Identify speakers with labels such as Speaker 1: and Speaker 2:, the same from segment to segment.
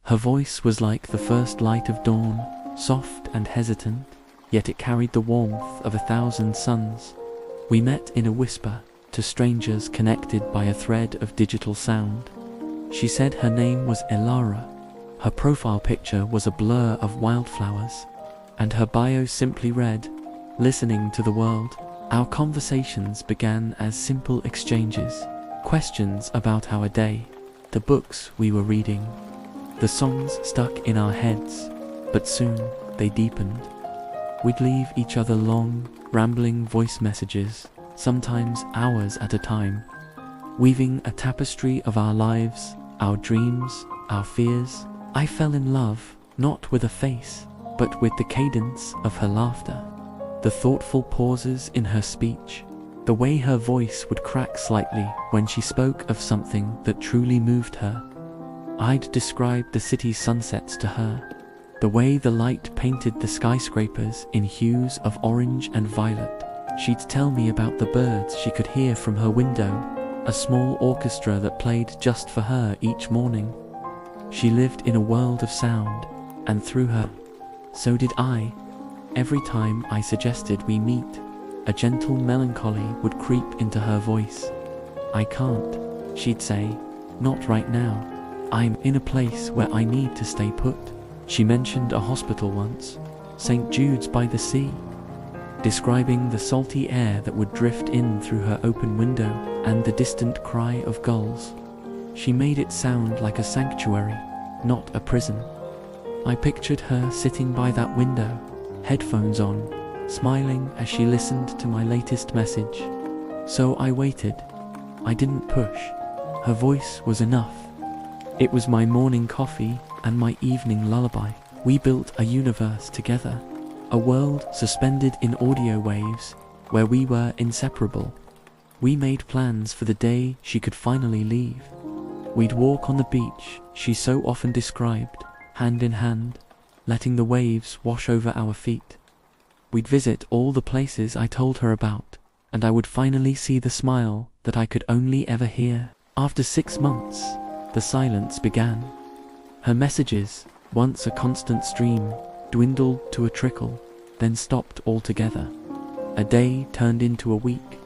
Speaker 1: Her voice was like the first light of dawn, soft and hesitant, yet it carried the warmth of 1,000 suns. We met in a whisper, to strangers connected by a thread of digital sound. She said her name was Elara. Her profile picture was a blur of wildflowers, and her bio simply read, "Listening to the world." Our conversations began as simple exchanges, questions about our day, the books we were reading. The songs stuck in our heads, but soon they deepened. We'd leave each other long, rambling voice messages, sometimes hours at a time, weaving a tapestry of our lives, our dreams, our fears. I fell in love, not with a face, but with the cadence of her laughter, the thoughtful pauses in her speech, the way her voice would crack slightly when she spoke of something that truly moved her. I'd describe the city's sunsets to her, the way the light painted the skyscrapers in hues of orange and violet. She'd tell me about the birds she could hear from her window, a small orchestra that played just for her each morning. She lived in a world of sound, and through her, so did I. Every time I suggested we meet, a gentle melancholy would creep into her voice. "I can't," she'd say, "not right now. I'm in a place where I need to stay put." She mentioned a hospital once, St. Jude's by the sea, describing the salty air that would drift in through her open window and the distant cry of gulls. She made it sound like a sanctuary, not a prison. I pictured her sitting by that window, headphones on, smiling as she listened to my latest message. So I waited. I didn't push. Her voice was enough. It was my morning coffee and my evening lullaby. We built a universe together, a world suspended in audio waves where we were inseparable. We made plans for the day she could finally leave. We'd walk on the beach she so often described, hand in hand, letting the waves wash over our feet. We'd visit all the places I told her about, and I would finally see the smile that I could only ever hear. After 6 months, the silence began. Her messages, once a constant stream, dwindled to a trickle, then stopped altogether. A day turned into a week.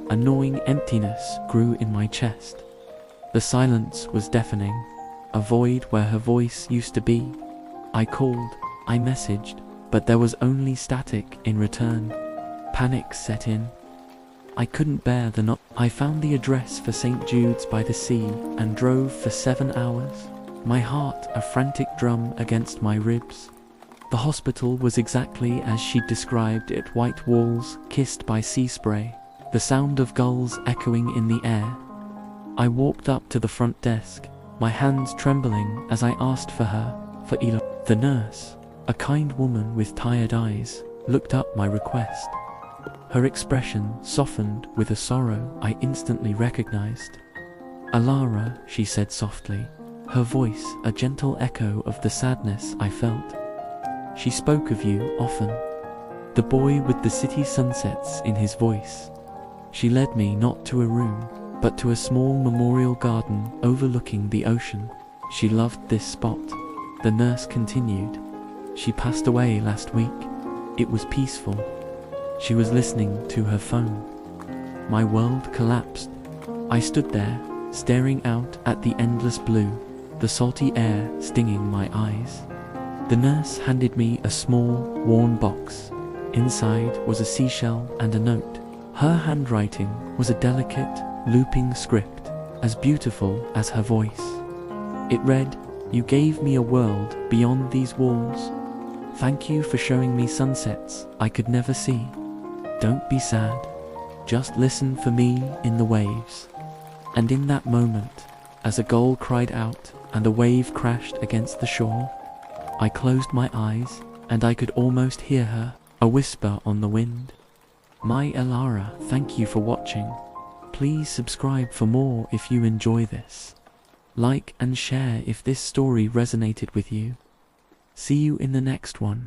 Speaker 1: A gnawing emptiness grew in my chest. The silence was deafening, a void where her voice used to be. I called, I messaged, but there was only static in return. Panic set in. I couldn't bear the not. I found the address for St. Jude's by the sea and drove for 7 hours, my heart a frantic drum against my ribs. The hospital was exactly as she'd described it, white walls kissed by sea spray, the sound of gulls echoing in the air. I walked up to the front desk, my hands trembling as I asked for her, for Ela. The nurse, a kind woman with tired eyes, looked up my request. Her expression softened with a sorrow I instantly recognized. "Elara," she said softly, her voice a gentle echo of the sadness I felt. "She spoke of you often, the boy with the city sunsets in his voice." She led me not to a room, but to a small memorial garden overlooking the ocean. She loved this spot, the nurse continued. She passed away last week. It was peaceful. She was listening to her phone. My world collapsed. I stood there, staring out at the endless blue, the salty air stinging my eyes. The nurse handed me a small, worn box. Inside was a seashell and a note. Her handwriting was a delicate, looping script, as beautiful as her voice. It read, "You gave me a world beyond these walls. Thank you for showing me sunsets I could never see. Don't be sad. Just listen for me in the waves." And in that moment, as a gull cried out and a wave crashed against the shore, I closed my eyes and I could almost hear her, a whisper on the wind. My Elara, thank you for watching. Please subscribe for more if you enjoy this. Like and share if this story resonated with you. See you in the next one.